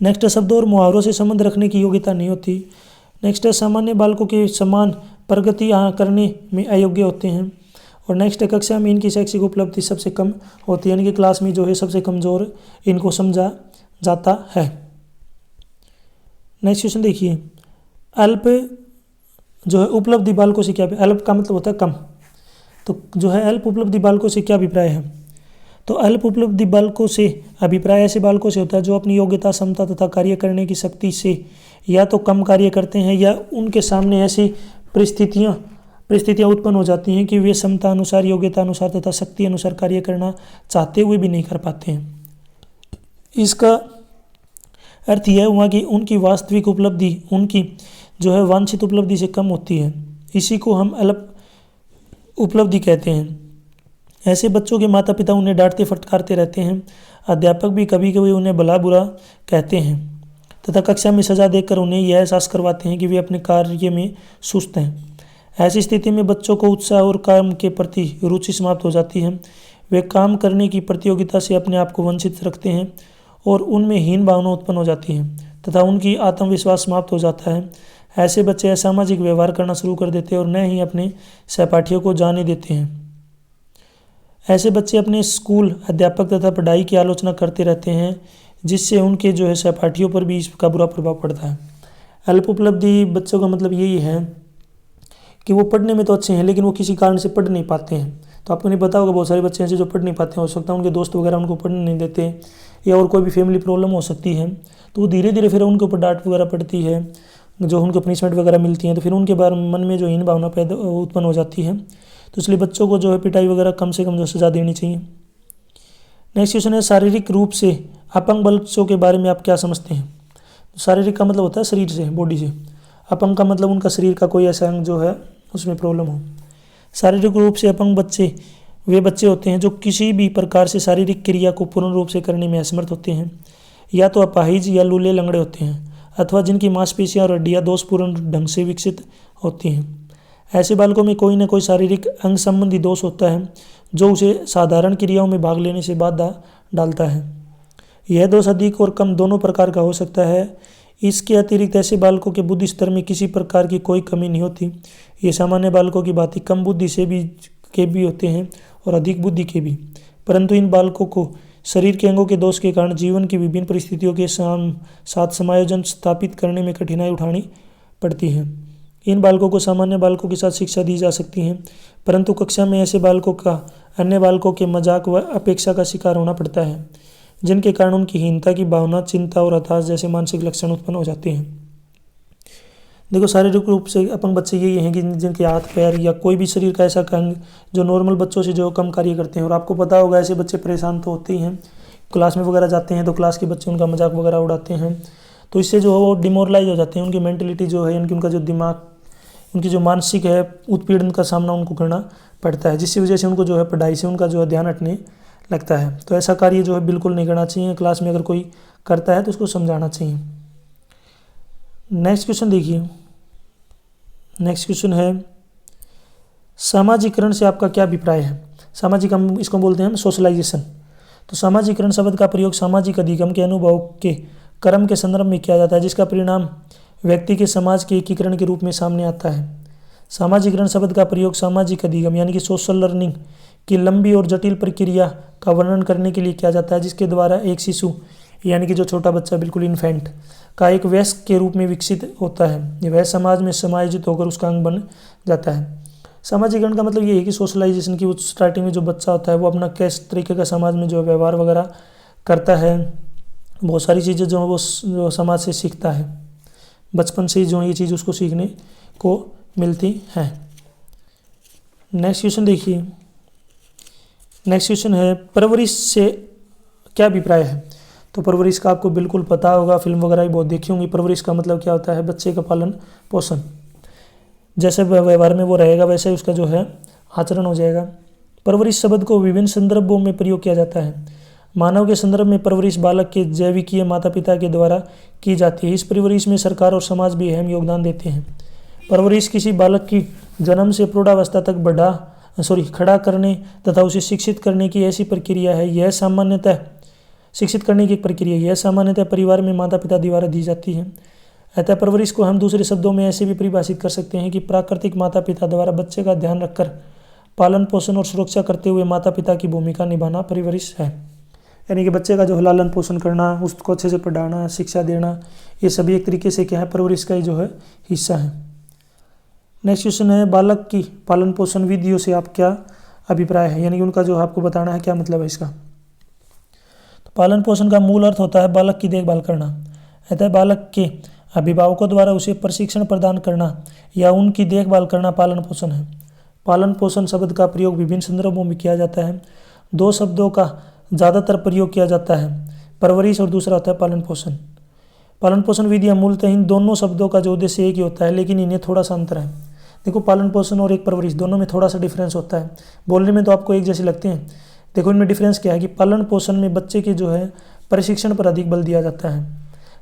नेक्स्ट है शब्दों और मुहावरों से संबंध रखने की योग्यता नहीं होती। नेक्स्ट है सामान्य बालकों के समान प्रगति करने में अयोग्य होते हैं। और नेक्स्ट है कक्षा में इनकी शैक्षिक उपलब्धि सबसे कम होती है, यानी कि क्लास में जो है सबसे कमज़ोर इनको समझा जाता है। नेक्स्ट क्वेश्चन देखिए, अल्प जो है उपलब्धि बालकों से क्या, अल्प का मतलब होता है कम, तो जो है अल्प उपलब्धि बालकों से क्या अभिप्राय है। तो अल्प उपलब्धि बालकों से अभिप्राय ऐसे बालकों से होता है जो अपनी योग्यता, क्षमता तथा कार्य करने की शक्ति से या तो कम कार्य करते हैं या उनके सामने ऐसी परिस्थितियाँ उत्पन्न हो जाती हैं कि वे क्षमता अनुसार, योग्यता अनुसार तथा शक्ति अनुसार कार्य करना चाहते हुए भी नहीं कर पाते हैं। इसका अर्थ यह हुआ कि उनकी वास्तविक उपलब्धि उनकी जो है वांछित उपलब्धि से कम होती है। इसी को हम अल्प उपलब्धि कहते हैं। ऐसे बच्चों के माता पिता उन्हें डांटते फटकारते रहते हैं। अध्यापक भी कभी कभी उन्हें भला बुरा कहते हैं तथा कक्षा में सजा देकर उन्हें यह एहसास करवाते हैं कि वे अपने कार्य में सुस्त हैं। ऐसी स्थिति में बच्चों को उत्साह और काम के प्रति रुचि समाप्त हो जाती है। वे काम करने की प्रतियोगिता से अपने आप को वंचित रखते हैं और उनमें हीन भावना उत्पन्न हो जाती है तथा उनकी आत्मविश्वास समाप्त हो जाता है। ऐसे बच्चे असामाजिक व्यवहार करना शुरू कर देते हैं और न ही अपने सहपाठियों को जाने देते हैं। ऐसे बच्चे अपने स्कूल, अध्यापक तथा पढ़ाई की आलोचना करते रहते हैं, जिससे उनके जो है सहपाठियों पर भी इसका बुरा प्रभाव पड़ता है। अल्प उपलब्धि बच्चों का मतलब यही है कि वो पढ़ने में तो अच्छे हैं लेकिन वो किसी कारण से पढ़ नहीं पाते हैं। तो आपको नहीं पता होगा, बहुत सारे बच्चे ऐसे जो पढ़ नहीं पाते हैं, हो सकता है उनके दोस्त वगैरह उनको पढ़ने नहीं देते या और कोई भी फैमिली प्रॉब्लम हो सकती है। तो वो धीरे धीरे फिर उनके ऊपर डांट वगैरह पड़ती है, जो उनको पनिशमेंट वगैरह मिलती हैं, तो फिर उनके बारे मन में जो हीन भावना पैदा उत्पन्न हो जाती है। तो इसलिए बच्चों को जो है पिटाई वगैरह कम से कम जो सजा देनी चाहिए। नेक्स्ट क्वेश्चन है, शारीरिक रूप से अपंग बच्चों के बारे में आप क्या समझते हैं। शारीरिक का मतलब होता है शरीर से, बॉडी से। अपंग का मतलब उनका शरीर का कोई ऐसा अंग जो है उसमें प्रॉब्लम हो। शारीरिक रूप से अपंग बच्चे वे बच्चे होते हैं जो किसी भी प्रकार से शारीरिक क्रिया को पूर्ण रूप से करने में असमर्थ होते हैं, या तो अपाहिज या लूले लंगड़े होते हैं, अथवा जिनकी मांसपेशियां और हड्डियां दोषपूर्ण ढंग से विकसित होती हैं। ऐसे बालकों में कोई न कोई शारीरिक अंग संबंधी दोष होता है जो उसे साधारण क्रियाओं में भाग लेने से बाधा डालता है। यह दोष अधिक और कम दोनों प्रकार का हो सकता है। इसके अतिरिक्त ऐसे बालकों के बुद्धि स्तर में किसी प्रकार की कोई कमी नहीं होती। ये सामान्य बालकों की भांति कम बुद्धि से भी होते हैं और अधिक बुद्धि के भी, परंतु इन बालकों को शरीर के अंगों के दोष के कारण जीवन की विभिन्न परिस्थितियों के साथ समायोजन स्थापित करने में कठिनाई उठानी पड़ती है। इन बालकों को सामान्य बालकों के साथ शिक्षा दी जा सकती है, परंतु कक्षा में ऐसे बालकों का अन्य बालकों के मजाक व अपेक्षा का शिकार होना पड़ता है, जिनके कारण उनकी हीनता की भावना, चिंता और हताश जैसे मानसिक लक्षण उत्पन्न हो जाते हैं। देखो, शारीरिक रूप से अपंग बच्चे यही हैं कि जिनके हाथ पैर या कोई भी शरीर का ऐसा अंग जो नॉर्मल बच्चों से जो कम कार्य करते हैं। और आपको पता होगा ऐसे बच्चे परेशान तो होते ही हैं, क्लास में वगैरह जाते हैं तो क्लास के बच्चे उनका मजाक वगैरह उड़ाते हैं, तो इससे जो है वो डिमोरलाइज हो जाते हैं। उनकी मेंटलिटी जो है, उनका जो दिमाग, उनकी जो मानसिक है, उत्पीड़न का सामना उनको करना पड़ता है, जिसकी वजह से उनको जो है पढ़ाई से उनका जो है ध्यान हटने लगता है। तो ऐसा कार्य जो है बिल्कुल नहीं करना चाहिए। क्लास में अगर कोई करता है तो उसको समझाना चाहिए। नेक्स्ट क्वेश्चन देखिए। नेक्स्ट क्वेश्चन है, सामाजिकरण से आपका क्या अभिप्राय है। सामाजिक, हम इसको बोलते हैं सोशलाइजेशन। तो सामाजिकरण शब्द का प्रयोग सामाजिक अधिगम के अनुभव के क्रम के संदर्भ में किया जाता है, जिसका परिणाम व्यक्ति के समाज के एकीकरण के रूप में सामने आता है। सामाजिकरण शब्द का प्रयोग सामाजिक अधिगम यानी कि सोशल लर्निंग की लंबी और जटिल प्रक्रिया का वर्णन करने के लिए किया जाता है, जिसके द्वारा एक शिशु यानी कि जो छोटा बच्चा, बिल्कुल इन्फेंट, का एक वयस्क के रूप में विकसित होता है। वह समाज में समायोजित होकर उसका अंग बन जाता है। सामाजिकरण का मतलब ये है कि सोशलाइजेशन की स्टार्टिंग में जो बच्चा होता है वो अपना किस तरीके का समाज में जो व्यवहार वगैरह करता है, बहुत सारी चीज़ें जो वो समाज से सीखता है। बचपन से ही जो ये चीज़ उसको सीखने को मिलती हैं। नेक्स्ट क्वेश्चन देखिए। नेक्स्ट क्वेश्चन है, परवरिश से क्या अभिप्राय है। तो परवरिश का आपको बिल्कुल पता होगा, फिल्म वगैरह भी बहुत देखी होंगी। परवरिश का मतलब क्या होता है, बच्चे का पालन पोषण। जैसे व्यवहार में वो रहेगा वैसे ही उसका जो है आचरण हो जाएगा। परवरिश शब्द को विभिन्न संदर्भों में प्रयोग किया जाता है। मानव के संदर्भ में परवरिश बालक के जैविकीय माता पिता के द्वारा की जाती है। इस परवरिश में सरकार और समाज भी अहम योगदान देते हैं। परवरिश किसी बालक की जन्म से प्रौढ़ावस्था तक खड़ा करने तथा उसे शिक्षित करने की ऐसी प्रक्रिया है। यह सामान्यतः परिवार में माता पिता द्वारा दी जाती है। अतः परवरिश को हम दूसरे शब्दों में ऐसे भी परिभाषित कर सकते हैं कि प्राकृतिक माता पिता द्वारा बच्चे का ध्यान रखकर पालन पोषण और सुरक्षा करते हुए माता पिता की भूमिका निभाना परवरिश है। यानी कि बच्चे का जो लालन पोषण करना, उसको अच्छे से पढ़ाना, शिक्षा देना, ये सभी एक तरीके से क्या है, परवरिश का ही जो है हिस्सा है। नेक्स्ट क्वेश्चन है, बालक की पालन पोषण विधियों से आप क्या अभिप्राय है, यानी कि उनका जो आपको बताना है क्या मतलब है इसका। तो पालन पोषण का मूल अर्थ होता है बालक की देखभाल करना। अतः बालक के अभिभावकों द्वारा उसे प्रशिक्षण प्रदान करना या उनकी देखभाल करना पालन पोषण है। पालन पोषण शब्द का प्रयोग विभिन्न संदर्भों में किया जाता है। दो शब्दों का ज़्यादातर प्रयोग किया जाता है, परवरिश और दूसरा होता है पालन पोषण। पालन पोषण विधियाँ मूलतः इन दोनों शब्दों का जो उद्देश्य एक ही होता है, लेकिन इन्हें थोड़ा सा अंतर है। देखो, पालन पोषण और एक परवरिश दोनों में थोड़ा सा डिफरेंस होता है। बोलने में तो आपको एक जैसे लगते हैं, देखो इनमें डिफरेंस क्या है कि पालन पोषण में बच्चे के जो है प्रशिक्षण पर अधिक बल दिया जाता है,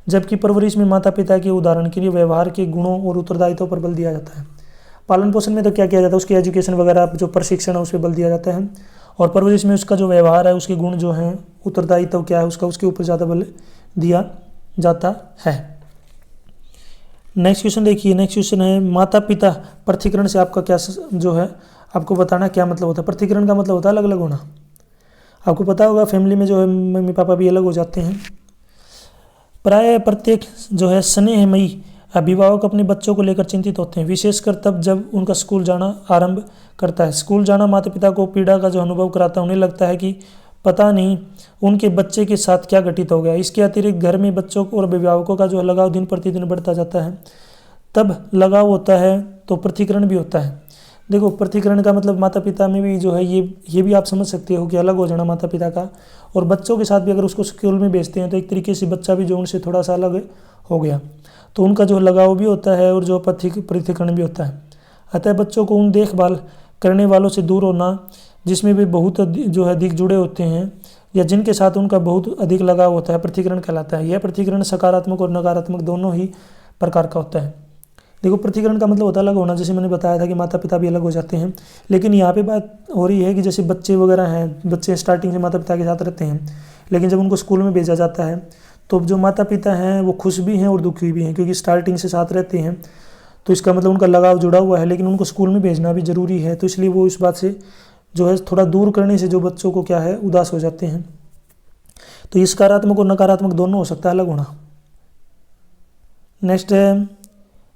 जबकि परवरिश में माता पिता के उदाहरण के लिए व्यवहार के गुणों और उत्तरदायित्व पर बल दिया जाता है। पालन पोषण में तो क्या किया जाता है, उसकी एजुकेशन वगैरह जो प्रशिक्षण है उस पर बल दिया जाता है, और परवरिश में उसका जो व्यवहार है, उसके गुण जो हैं, उत्तरदायित्व क्या है उसका, उसके ऊपर ज़्यादा बल दिया जाता है। नेक्स्ट क्वेश्चन देखिए, नेक्स्ट क्वेश्चन है, माता पिता पृथक्करण से आपका क्या जो है आपको बताना क्या मतलब होता है। पृथक्करण का मतलब होता है अलग अलग होना। आपको पता होगा फैमिली में जो है मम्मी पापा भी अलग हो जाते हैं। प्राय प्रत्येक जो है स्नेहमयी अभिभावक अपने बच्चों को लेकर चिंतित होते हैं, विशेषकर तब जब उनका स्कूल जाना आरंभ करता है। स्कूल जाना माता पिता को पीड़ा का जो अनुभव कराता है। उन्हें लगता है कि पता नहीं उनके बच्चे के साथ क्या घटित हो गया। इसके अतिरिक्त घर में बच्चों और अभिभावकों का जो लगाव दिन प्रतिदिन बढ़ता जाता है। तब लगाव होता है तो पृथक्करण भी होता है। देखो, पृथक्करण का मतलब माता पिता में भी जो है ये भी आप समझ सकते हो कि अलग हो जाना माता पिता का, और बच्चों के साथ भी अगर उसको स्कूल में भेजते हैं तो एक तरीके से बच्चा भी जो उनसे थोड़ा सा अलग हो गया, तो उनका जो लगाव भी होता है और जो पृथक्करण भी होता है। अतः बच्चों को उन देखभाल करने वालों से दूर होना जिसमें भी बहुत जो है अधिक जुड़े होते हैं या जिनके साथ उनका बहुत अधिक लगाव होता है, पृथक्करण कहलाता है। यह पृथक्करण सकारात्मक और नकारात्मक दोनों ही प्रकार का होता है। देखो, पृथक्करण का मतलब होता है अलग होना, जैसे मैंने बताया था कि माता पिता भी अलग हो जाते हैं। लेकिन यहाँ पे बात हो रही है कि जैसे बच्चे वगैरह हैं, बच्चे स्टार्टिंग से माता पिता के साथ रहते हैं, लेकिन जब उनको स्कूल में भेजा जाता है तो जो माता पिता हैं वो खुश भी हैं और दुखी भी हैं, क्योंकि स्टार्टिंग से साथ रहते हैं तो इसका मतलब उनका लगाव जुड़ा हुआ है, लेकिन उनको स्कूल में भेजना भी ज़रूरी है। तो इसलिए वो इस बात से जो है थोड़ा दूर करने से जो बच्चों को क्या है उदास हो जाते हैं। तो ये सकारात्मक और नकारात्मक दोनों हो सकता है अलग होना। नेक्स्ट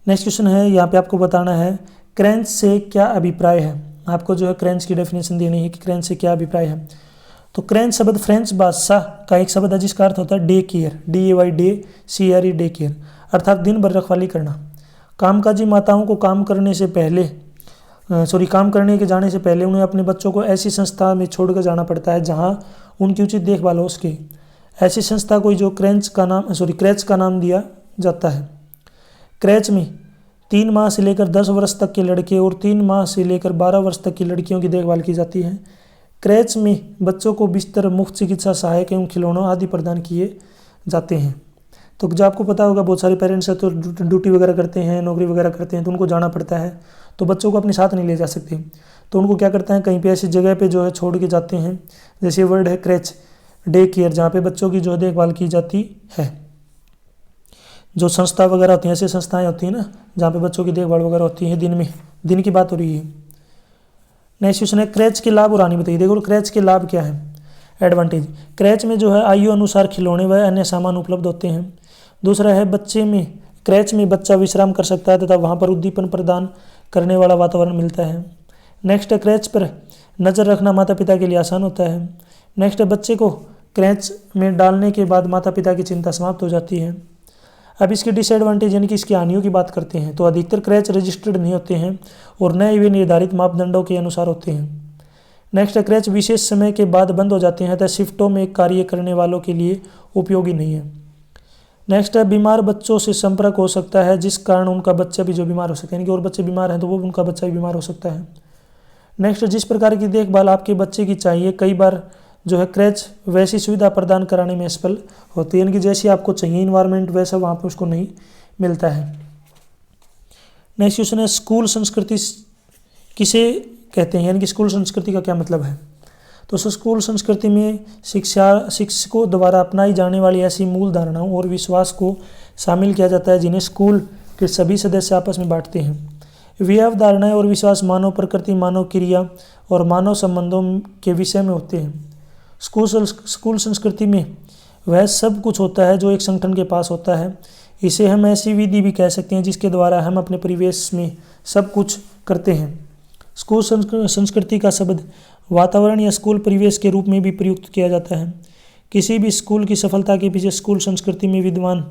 क्वेश्चन है, यहाँ पे आपको बताना है क्रंच से क्या अभिप्राय है। आपको जो है क्रंच की डेफिनेशन देनी है कि क्रंच से क्या अभिप्राय है। तो क्रंच शब्द फ्रेंच भाषा का एक शब्द है जिसका अर्थ होता है day care, DAY day CRE day care, अर्थात दिन भर रखवाली करना। कामकाजी माताओं को काम करने के जाने से पहले उन्हें अपने बच्चों को ऐसी संस्था में छोड़कर जाना पड़ता है जहां उनकी उचित देखभाल हो सके। ऐसी संस्था को जो क्रैच का नाम दिया जाता है। क्रैच में 3 माह से लेकर 10 वर्ष तक के लड़के और 3 माह से लेकर 12 वर्ष तक की लड़कियों की देखभाल की जाती है। क्रैच में बच्चों को बिस्तर, मुफ्त चिकित्सा सहायक एवं खिलौनों आदि प्रदान किए जाते हैं। तो जो आपको पता होगा बहुत सारे पेरेंट्स हैं तो ड्यूटी वगैरह करते हैं, नौकरी वगैरह करते हैं, तो उनको जाना पड़ता है, तो बच्चों को अपने साथ नहीं ले जा सकते, तो उनको क्या करते हैं कहीं पे ऐसी जगह पे जो है छोड़ के जाते हैं। जैसे वर्ड है क्रैच डे केयर, जहाँ पे बच्चों की जो है देखभाल की जाती है। जो संस्था वगैरह होती हैं, ऐसी संस्थाएं होती हैं ना जहाँ पे बच्चों की देखभाल वगैरह होती है, दिन की बात हो रही है। नेक्स्ट क्वेश्चन है क्रैच के लाभ और हानि बताइए। देखो, क्रैच के लाभ क्या है, एडवांटेज। क्रैच में जो है आयु अनुसार खिलौने व अन्य सामान उपलब्ध होते हैं। दूसरा है क्रैच में बच्चा विश्राम कर सकता है तथा वहाँ पर उद्दीपन प्रदान करने वाला वातावरण मिलता है। नेक्स्ट है क्रैच पर नज़र रखना माता पिता के लिए आसान होता है। नेक्स्ट है बच्चे को क्रैच में डालने के बाद माता पिता की चिंता समाप्त हो जाती है। अब इसके डिसएडवांटेज यानी कि इसकी हानियों की बात करते हैं, तो अधिकतर क्रैच रजिस्टर्ड नहीं होते हैं और न ही वे निर्धारित मापदंडों के अनुसार होते हैं। नेक्स्ट है क्रैच विशेष समय के बाद बंद हो जाते हैं तथा शिफ्टों में कार्य करने वालों के लिए उपयोगी नहीं है। नेक्स्ट है बीमार बच्चों से संपर्क हो सकता है जिस कारण उनका बच्चा भी जो बीमार हो सकता है, यानी कि और बच्चे बीमार हैं तो वो उनका बच्चा भी बीमार हो सकता है। नेक्स्ट, जिस प्रकार की देखभाल आपके बच्चे की चाहिए कई बार जो है क्रैच वैसी सुविधा प्रदान कराने में असफल होती है, यानी कि जैसी आपको चाहिए इन्वायरमेंट वैसा वहाँ पे उसको नहीं मिलता है। नेक्स्ट क्वेश्चन है स्कूल संस्कृति किसे कहते हैं, यानी कि स्कूल संस्कृति का क्या मतलब है। तो स्कूल संस्कृति में शिक्षकों द्वारा अपनाई जाने वाली ऐसी मूल धारणाओं और विश्वास को शामिल किया जाता है जिन्हें स्कूल के सभी सदस्य आपस में बांटते हैं। वे अवधारणाएं और विश्वास मानव प्रकृति, मानव क्रिया और मानव संबंधों के विषय में होते हैं। स्कूल संस्कृति में वह सब कुछ होता है जो एक संगठन के पास होता है। इसे हम ऐसी विधि भी कह सकते हैं जिसके द्वारा हम अपने परिवेश में सब कुछ करते हैं। स्कूल संस्कृति का शब्द वातावरण या स्कूल परिवेश के रूप में भी प्रयुक्त किया जाता है। किसी भी स्कूल की सफलता के पीछे स्कूल संस्कृति में विद्वान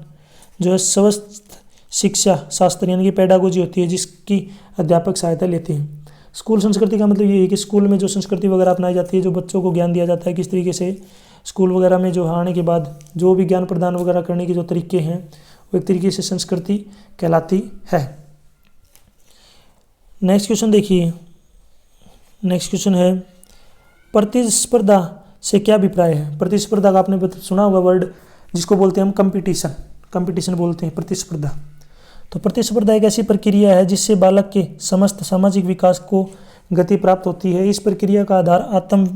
जो है स्वस्थ शिक्षा शास्त्र यानी कि पेडागोजी होती है, जिसकी अध्यापक सहायता लेते हैं। स्कूल संस्कृति का मतलब ये है कि स्कूल में जो संस्कृति वगैरह अपनाई जाती है, जो बच्चों को ज्ञान दिया जाता है, किस तरीके से स्कूल वगैरह में जो आने के बाद जो भी ज्ञान प्रदान वगैरह करने के जो तरीके हैं वो एक तरीके से संस्कृति कहलाती है। नेक्स्ट क्वेश्चन देखिए। नेक्स्ट क्वेश्चन है प्रतिस्पर्धा से क्या अभिप्राय है। प्रतिस्पर्धा का आपने सुना होगा वर्ड, जिसको बोलते हैं हम कंपटीशन बोलते हैं प्रतिस्पर्धा। तो प्रतिस्पर्धा एक ऐसी प्रक्रिया है जिससे बालक के समस्त सामाजिक विकास को गति प्राप्त होती है। इस प्रक्रिया का आधार आत्म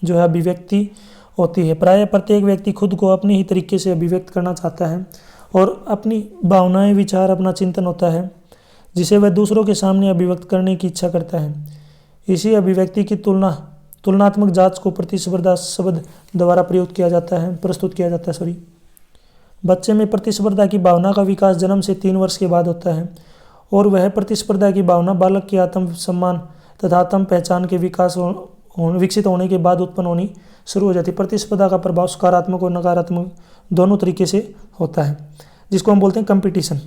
जो है अभिव्यक्ति होती है। प्रायः प्रत्येक व्यक्ति खुद को अपने ही तरीके से अभिव्यक्त करना चाहता है और अपनी भावनाएं, विचार, अपना चिंतन होता है जिसे वह दूसरों के सामने अभिव्यक्त करने की इच्छा करता है। इसी अभिव्यक्ति की तुलनात्मक जांच को प्रतिस्पर्धा शब्द द्वारा प्रस्तुत किया जाता है। बच्चे में प्रतिस्पर्धा की भावना का विकास जन्म से 3 वर्ष के बाद होता है और वह प्रतिस्पर्धा की भावना बालक के आत्म सम्मान तथा आत्म पहचान के विकसित होने के बाद उत्पन्न होनी शुरू हो जाती है। प्रतिस्पर्धा का प्रभाव सकारात्मक और नकारात्मक दोनों तरीके से होता है, जिसको हम बोलते हैं कंपटीशन।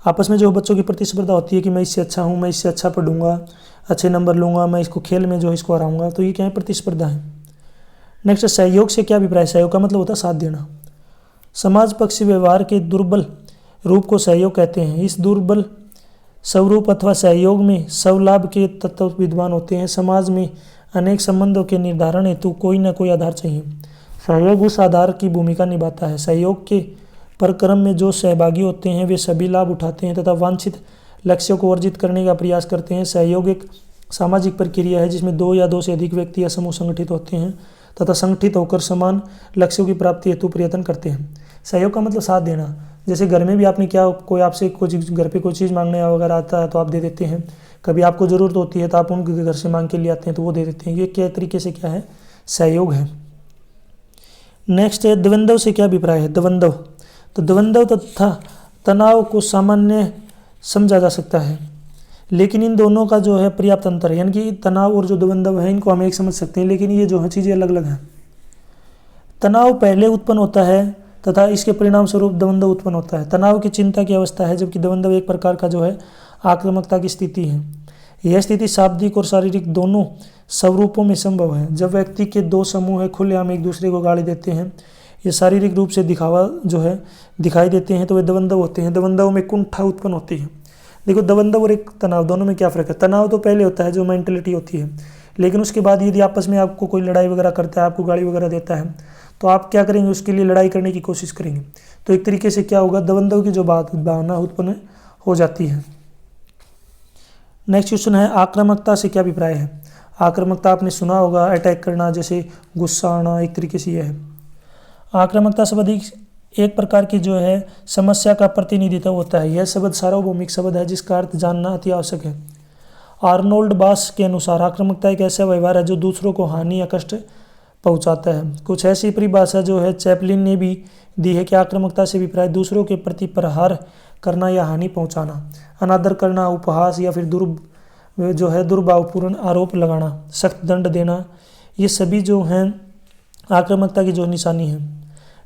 आपस में जो बच्चों की प्रतिस्पर्धा होती है कि मैं इससे अच्छा हूँ, मैं इससे अच्छा पढ़ूंगा, अच्छे नंबर लूंगा, मैं इसको खेल में जो इसको हराऊंगा, तो ये क्या है, प्रतिस्पर्धा है। नेक्स्ट, सहयोग से क्या अभिप्राय। सहयोग का मतलब होता है साथ देना। समाज पक्षी व्यवहार के दुर्बल रूप को सहयोग कहते हैं। इस दुर्बल स्वरूप अथवा सहयोग में स्वलाभ के तत्व विद्यमान होते हैं। समाज में अनेक संबंधों के निर्धारण हेतु कोई न कोई आधार चाहिए। सहयोग उस आधार की भूमिका निभाता है। सहयोग के प्रक्रम में जो सहभागी होते हैं वे सभी लाभ उठाते हैं तथा वांछित लक्ष्यों को अर्जित करने का प्रयास करते हैं। सहयोग एक सामाजिक प्रक्रिया है जिसमें 2 या 2 से अधिक व्यक्ति या समूह संगठित होते हैं तथा संगठित होकर समान लक्ष्यों की प्राप्ति हेतु प्रयत्न करते हैं। सहयोग का मतलब साथ देना। जैसे घर में भी आपने क्या, कोई आपसे घर पे कोई चीज़ मांगने वगैरह आता है तो आप दे देते हैं। कभी आपको ज़रूरत होती है तो आप उनके घर से मांग के लिए आते हैं तो वो दे देते हैं। ये क्या तरीके से क्या है, सहयोग है। नेक्स्ट है द्वंद्व से क्या अभिप्राय है। द्वंद्व, तो द्वंद्व तथा तनाव को सामान्य समझा जा सकता है, लेकिन इन दोनों का जो है पर्याप्त अंतर है। यानी कि तनाव और जो द्वंद्व है इनको हम एक समझ सकते हैं, लेकिन ये जो है चीज़ें अलग अलग हैं। तनाव पहले उत्पन्न होता है तथा इसके परिणाम स्वरूप द्वंद्व उत्पन्न होता है। तनाव की चिंता की अवस्था है, जबकि द्वंद्व एक प्रकार का जो है आक्रामकता की स्थिति है। यह स्थिति शाब्दिक और शारीरिक दोनों स्वरूपों में संभव है। जब व्यक्ति के 2 समूह है खुलेआम एक दूसरे को गाली देते हैं, ये शारीरिक रूप से दिखाई देते हैं तो वे द्वंद्व होते हैं। द्वंद्व में कुंठा उत्पन्न होती है। देखो, द्वंद्व और एक तनाव दोनों में क्या फ़र्क है। तनाव तो पहले होता है जो मेंटलिटी होती है, लेकिन उसके बाद यदि आपस में आपको कोई लड़ाई वगैरह करता है, आपको गाली वगैरह देता है, तो आप क्या करेंगे, उसके लिए लड़ाई करने की कोशिश करेंगे। तो एक तरीके से क्या होगा, द्वंद्व की जो भावना उत्पन्न हो जाती है। नेक्स्ट क्वेश्चन है आक्रामकता से क्या अभिप्राय है। आक्रामकता आपने सुना होगा, अटैक करना, जैसे गुस्सा आना, एक तरीके से यह है। आक्रामकता शब्द एक प्रकार की जो है समस्या का प्रतिनिधित्व होता है। यह शब्द सार्वभौमिक शब्द है जिसका अर्थ जानना अति आवश्यक है। आर्नोल्ड बास के अनुसार आक्रामकता एक ऐसा व्यवहार है जो दूसरों को हानि या कष्ट पहुंचाता है। कुछ ऐसी परिभाषा जो है चैपलिन ने भी दी है कि आक्रामकता से अभिप्राय दूसरों के प्रति प्रहार करना या हानि पहुंचाना, अनादर करना, उपहास या फिर दुर्भावपूर्ण आरोप लगाना, सख्त दंड देना, ये सभी जो हैं आक्रामकता की जो निशानी है।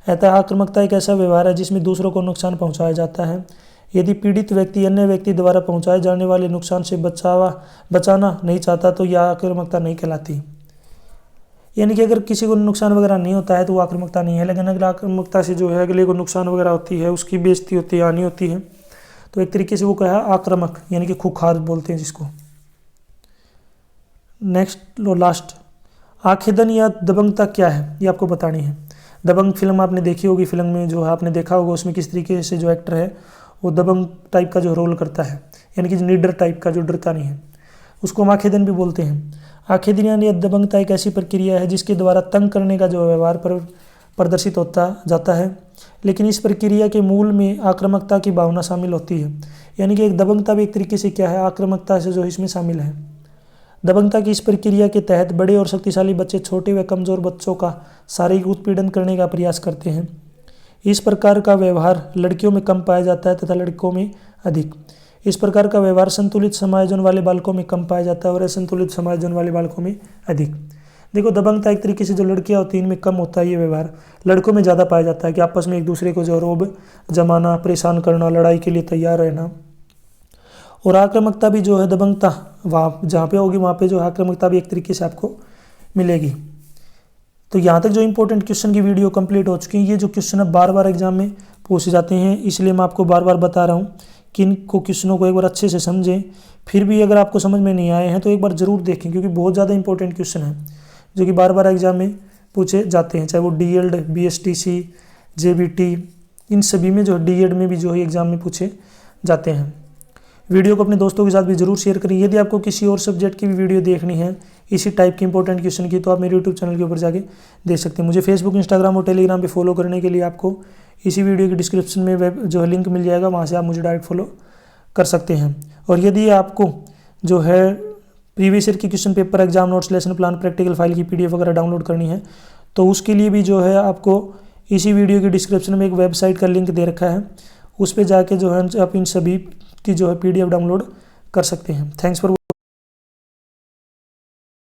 अतः आक्रामकता एक ऐसा व्यवहार है जिसमें दूसरों को नुकसान पहुंचाया जाता है। यदि पीड़ित व्यक्ति अन्य व्यक्ति द्वारा पहुंचाए जाने वाले नुकसान से बचाना नहीं चाहता तो यह आक्रामकता नहीं कहलाती। यानी कि अगर किसी को नुकसान वगैरह नहीं होता है तो वो आक्रामकता नहीं है, लेकिन अगर आक्रामकता से जो है अगले को नुकसान वगैरह होती है, उसकी बेइज्जती होती है, हानि होती है, तो एक तरीके से वो क्या है, आक्रामक, यानी कि खुखार बोलते हैं जिसको। नेक्स्ट लो लास्ट, आखेदन या दबंगता क्या है ये आपको बतानी है। दबंग फिल्म आपने देखी होगी, फिल्म में जो है आपने देखा होगा उसमें किस तरीके से जो एक्टर है वो दबंग टाइप का जो रोल करता है, यानी कि निडर टाइप का जो डरता नहीं है, उसको हम आखेदन भी बोलते हैं। आखेदन यानी दबंगता एक ऐसी प्रक्रिया है जिसके द्वारा तंग करने का जो व्यवहार पर प्रदर्शित होता जाता है, लेकिन इस प्रक्रिया के मूल में आक्रामकता की भावना शामिल होती है। यानी कि एक दबंगता भी एक तरीके से क्या है, आक्रामकता से जो इसमें शामिल है। दबंगता की इस प्रक्रिया के तहत बड़े और शक्तिशाली बच्चे छोटे व कमज़ोर बच्चों का शारीरिक उत्पीड़न करने का प्रयास करते हैं। इस प्रकार का व्यवहार लड़कियों में कम पाया जाता है तथा लड़कों में अधिक। इस प्रकार का व्यवहार संतुलित समायोजन वाले बालकों में कम पाया जाता है और असंतुलित समायोजन वाले बालकों में अधिक। देखो, दबंगता एक तरीके से जो लड़कियां होती हैं इनमें कम होता है ये व्यवहार, लड़कों में ज़्यादा पाया जाता है कि आपस में एक दूसरे को जो रोब जमाना, परेशान करना, लड़ाई के लिए तैयार रहना। और आक्रामकता भी जो है, दबंगता वहाँ जहाँ पे होगी वहाँ पे जो आक्रामकता भी एक तरीके से आपको मिलेगी। तो यहाँ तक जो इंपॉर्टेंट क्वेश्चन की वीडियो कंप्लीट हो चुकी है। ये जो क्वेश्चन अब बार बार एग्जाम में पूछे जाते हैं, इसलिए मैं आपको बार बार बता रहा हूँ कि इनको क्वेश्चनों को एक बार अच्छे से समझें। फिर भी अगर आपको समझ में नहीं आए हैं तो एक बार ज़रूर देखें, क्योंकि बहुत ज़्यादा इंपॉर्टेंट क्वेश्चन है जो कि बार बार एग्जाम में पूछे जाते हैं, चाहे वो DED, BSTC, JBT, इन सभी में जो DED में भी जो है एग्जाम में पूछे जाते हैं। वीडियो को अपने दोस्तों के साथ भी जरूर शेयर करें। यदि आपको किसी और सब्जेक्ट की भी वीडियो देखनी है इसी टाइप की इंपॉर्टेंट क्वेश्चन की, तो आप मेरे यूट्यूब चैनल के ऊपर जाके देख सकते हैं। मुझे फेसबुक, इंस्टाग्राम और टेलीग्राम पे फॉलो करने के लिए आपको इसी वीडियो की डिस्क्रिप्शन में वेब जो है लिंक मिल जाएगा, वहाँ से आप मुझे डायरेक्ट फॉलो कर सकते हैं। और यदि आपको जो है प्रीवियस ईयर की question paper, exam notes, lesson plan, practical file की PDF वगैरह डाउनलोड करनी है तो उसके लिए भी जो है आपको इसी वीडियो की डिस्क्रिप्शन में एक वेबसाइट का लिंक दे रखा है, उस पर जाके जो है आप इन सभी की जो है PDF डाउनलोड कर सकते हैं। Thanks for